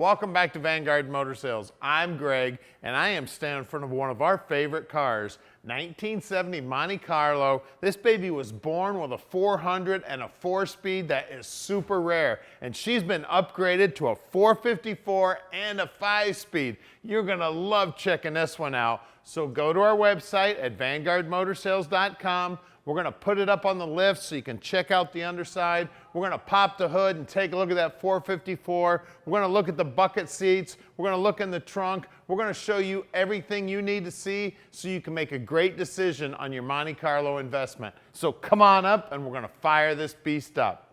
Welcome back to Vanguard Motor Sales. I'm Greg, and I am standing in front of one of our favorite cars, 1970 Monte Carlo. This baby was born with a 400 and a 4-speed that is super rare, and she's been upgraded to a 454 and a 5-speed. You're gonna love checking this one out. So go to our website at vanguardmotorsales.com. We're gonna put it up on the lift so you can check out the underside. We're gonna pop the hood and take a look at that 454. We're gonna look at the bucket seats. We're gonna look in the trunk. We're gonna show you everything you need to see so you can make a great decision on your Monte Carlo investment. So come on up and we're gonna fire this beast up.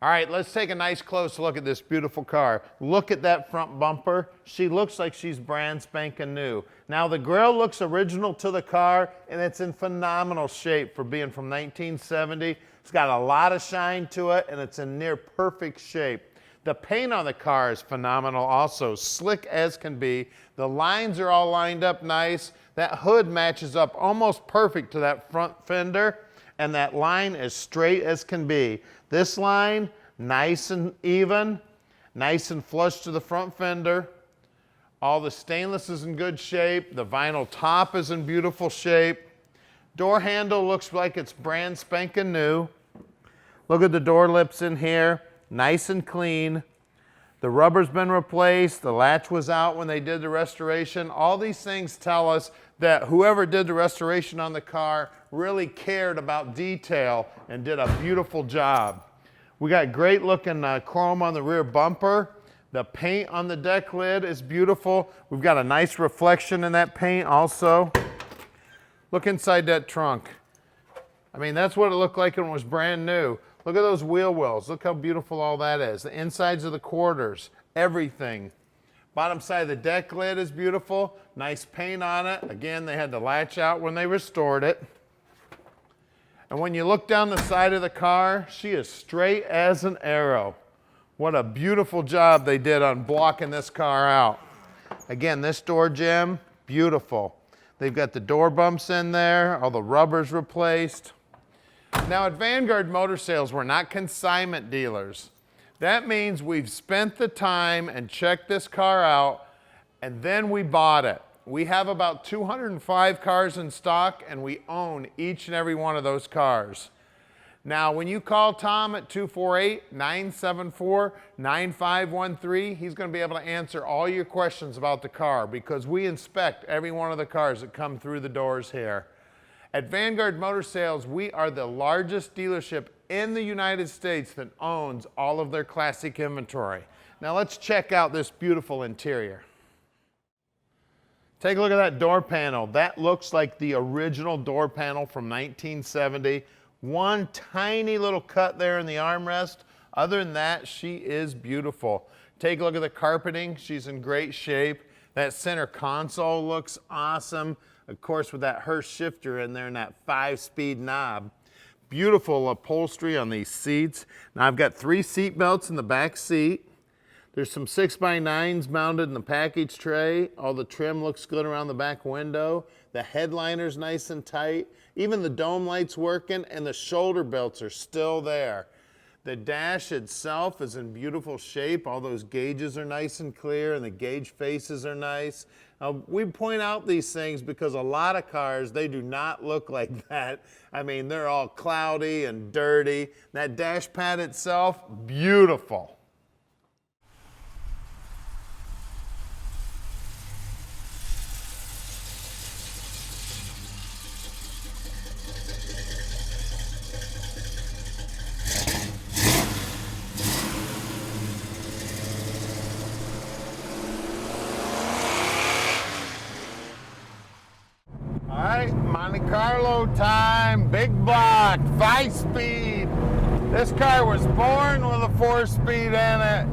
All right, let's take a nice close look at this beautiful car. Look at that front bumper. She looks like she's brand spanking new. Now the grille looks original to the car and it's in phenomenal shape for being from 1970. It's got a lot of shine to it and it's in near perfect shape. The paint on the car is phenomenal also, slick as can be. The lines are all lined up nice. That hood matches up almost perfect to that front fender. And that line is straight as can be. This line, nice and even, nice and flush to the front fender. All the stainless is in good shape. The vinyl top is in beautiful shape. Door handle looks like it's brand spanking new. Look at the door lips in here, nice and clean. The rubber's been replaced, the latch was out when they did the restoration. All these things tell us that whoever did the restoration on the car really cared about detail and did a beautiful job. We got great looking chrome on the rear bumper. The paint on the deck lid is beautiful. We've got a nice reflection in that paint also. Look inside that trunk. I mean, that's what it looked like when it was brand new. Look at those wheel wells. Look how beautiful all that is. The insides of the quarters, everything. Bottom side of the deck lid is beautiful. Nice paint on it. Again, they had the latch out when they restored it. And when you look down the side of the car, she is straight as an arrow. What a beautiful job they did on blocking this car out. Again, this door jamb, beautiful. They've got the door bumps in there, all the rubber's replaced. Now at Vanguard Motor Sales, we're not consignment dealers. That means we've spent the time and checked this car out, and then we bought it. We have about 205 cars in stock, and we own each and every one of those cars. Now, when you call Tom at 248-974-9513, he's going to be able to answer all your questions about the car because we inspect every one of the cars that come through the doors here. At Vanguard Motor Sales, we are the largest dealership in the United States that owns all of their classic inventory. Now let's check out this beautiful interior. Take a look at that door panel. That looks like the original door panel from 1970. One tiny little cut there in the armrest. Other than that, she is beautiful. Take a look at the carpeting. She's in great shape. That center console looks awesome. Of course, with that Hurst shifter in there and that 5-speed knob. Beautiful upholstery on these seats. Now I've got 3 seat belts in the back seat. There's some 6x9s mounted in the package tray. All the trim looks good around the back window. The headliner's nice and tight. Even the dome light's working and the shoulder belts are still there. The dash itself is in beautiful shape. All those gauges are nice and clear and the gauge faces are nice. Now, we point out these things because a lot of cars, they do not look like that. I mean, they're all cloudy and dirty. That dash pad itself, beautiful. All right, Monte Carlo time, big block, 5-speed. This car was born with a 4-speed in it,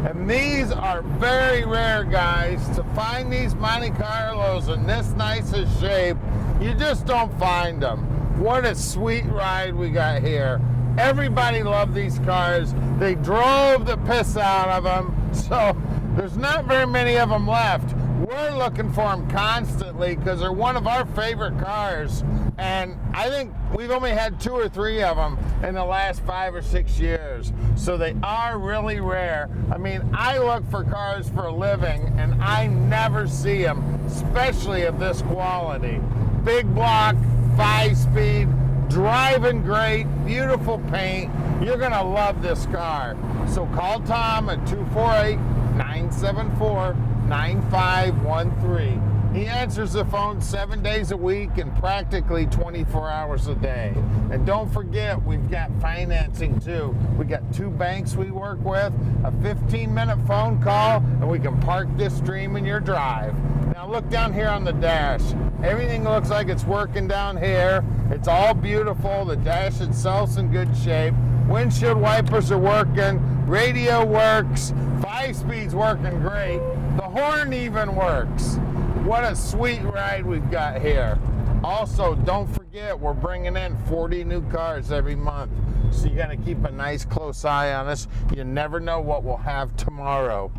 and these are very rare, guys. To find these Monte Carlos in this nice a shape, you just don't find them. What a sweet ride we got here. Everybody loved these cars. They drove the piss out of them, so there's not very many of them left. We're looking for them constantly because they're one of our favorite cars, and I think we've only had 2 or 3 of them in the last 5 or 6 years, so they are really rare. I mean, I look for cars for a living, and I never see them, especially of this quality. Big block, 5-speed, driving great, beautiful paint. You're gonna love this car. So call Tom at 248-974-9513. He answers the phone 7 days a week and practically 24 hours a day. And don't forget, we've got financing too. We got 2 banks we work with, a 15-minute phone call, and we can park this dream in your drive. Now look down here on the dash. Everything looks like it's working down here. It's all beautiful. The dash itself's in good shape. Windshield wipers are working. Radio works. 5-speed's working great. The horn even works. What a sweet ride we've got here. Also, don't forget, we're bringing in 40 new cars every month. So you got to keep a nice close eye on us. You never know what we'll have tomorrow.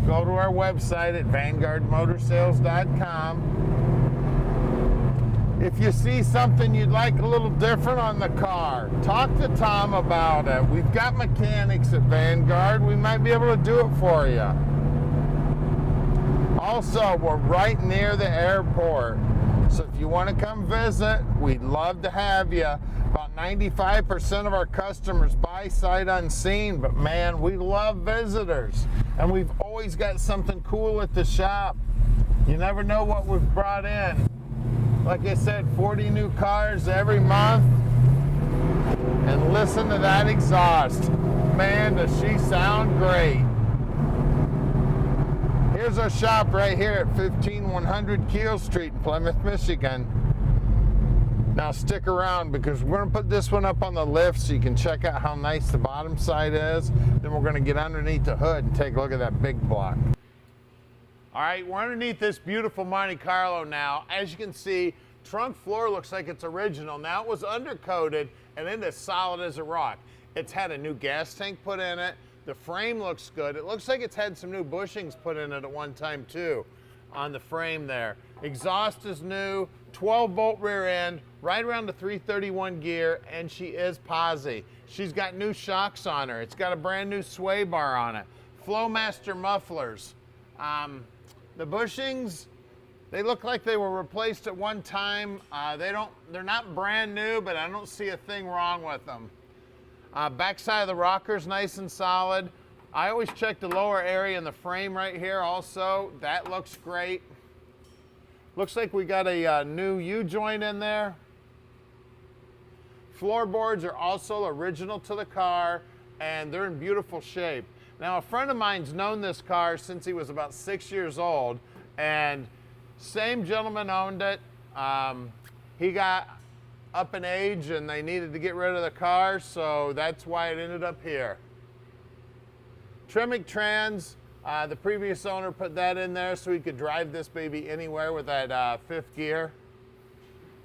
Go to our website at vanguardmotorsales.com. If you see something you'd like a little different on the car, talk to Tom about it. We've got mechanics at Vanguard. We might be able to do it for you. Also, we're right near the airport. So if you want to come visit, we'd love to have you. About 95% of our customers buy sight unseen, but man, we love visitors. And we've always got something cool at the shop. You never know what we've brought in. Like I said, 40 new cars every month. And listen to that exhaust. Man, does she sound great. Here's our shop right here at 15100 Keel Street in Plymouth, Michigan. Now stick around because we're going to put this one up on the lift so you can check out how nice the bottom side is. Then we're going to get underneath the hood and take a look at that big block. All right, we're underneath this beautiful Monte Carlo now. As you can see, trunk floor looks like it's original. Now it was undercoated and it is solid as a rock. It's had a new gas tank put in it. The frame looks good. It looks like it's had some new bushings put in it at one time too on the frame there. Exhaust is new, 12-volt rear end, right around the 331 gear, and she is posi. She's got new shocks on her. It's got a brand new sway bar on it. Flowmaster mufflers. The bushings, they look like they were replaced at one time. They're not brand new, but I don't see a thing wrong with them. Backside of the rocker's nice and solid. I always check the lower area in the frame right here also. That looks great. Looks like we got a new U-joint in there. Floorboards are also original to the car, and they're in beautiful shape. Now, a friend of mine's known this car since he was about 6 years old, and same gentleman owned it. He got up in age and they needed to get rid of the car, so that's why it ended up here. Tremec trans, the previous owner put that in there so he could drive this baby anywhere with that 5th gear.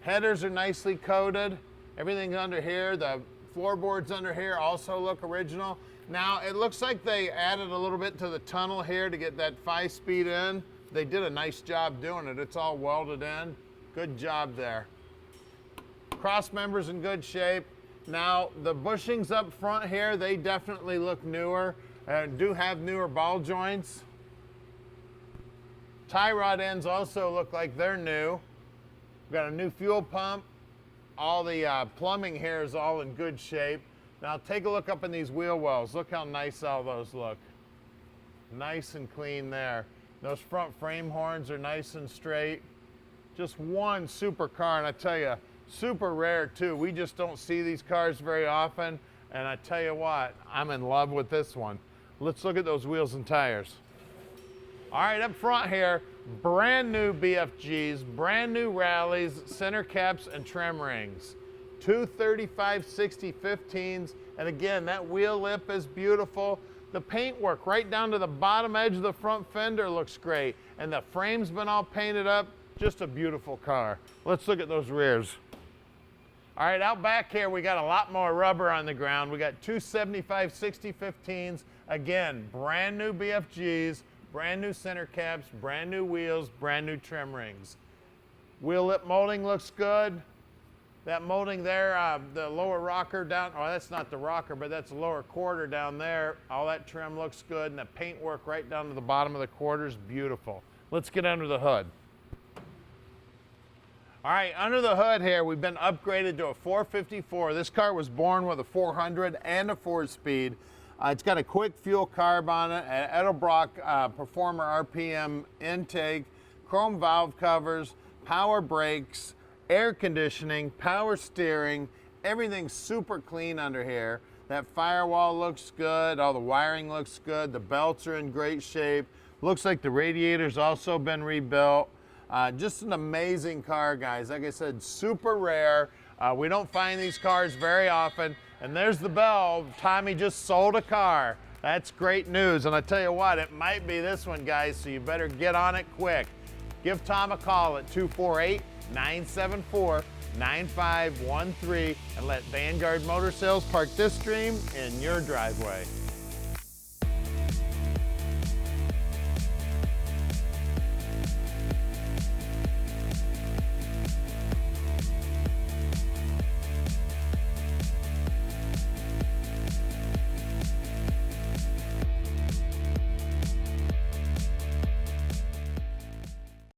Headers are nicely coated. Everything under here, the floorboards under here also look original. Now, it looks like they added a little bit to the tunnel here to get that 5-speed in. They did a nice job doing it. It's all welded in. Good job there. Cross members in good shape. Now, the bushings up front here, they definitely look newer and do have newer ball joints. Tie rod ends also look like they're new. We've got a new fuel pump. All the plumbing here is all in good shape. Now take a look up in these wheel wells. Look how nice all those look. Nice and clean there. Those front frame horns are nice and straight. Just one super car, and I tell you, super rare too. We just don't see these cars very often, and I tell you what, I'm in love with this one. Let's look at those wheels and tires. All right, up front here, brand new BFGs, brand new rallies, center caps, and trim rings. Two 35/60/15s, and again, that wheel lip is beautiful. The paintwork right down to the bottom edge of the front fender looks great, and the frame's been all painted up. Just a beautiful car. Let's look at those rears. All right, out back here, we got a lot more rubber on the ground. We got two 75/60/15s. Again, brand new BFGs, brand new center caps, brand new wheels, brand new trim rings. Wheel lip molding looks good. That molding there, the lower rocker down, oh, that's not the rocker, but that's the lower quarter down there. All that trim looks good, and the paintwork right down to the bottom of the quarter is beautiful. Let's get under the hood. All right, under the hood here, we've been upgraded to a 454. This car was born with a 400 and a 4-speed. It's got a quick fuel carb on it, an Edelbrock Performer RPM intake, chrome valve covers, power brakes, air conditioning, power steering, everything's super clean under here. That firewall looks good, all the wiring looks good, the belts are in great shape. Looks like the radiator's also been rebuilt. Just an amazing car, guys. Like I said, super rare. We don't find these cars very often. And there's the bell. Tommy just sold a car. That's great news. And I tell you what, it might be this one, guys, so you better get on it quick. Give Tom a call at 248-974-9513 and let Vanguard Motor Sales park this dream in your driveway.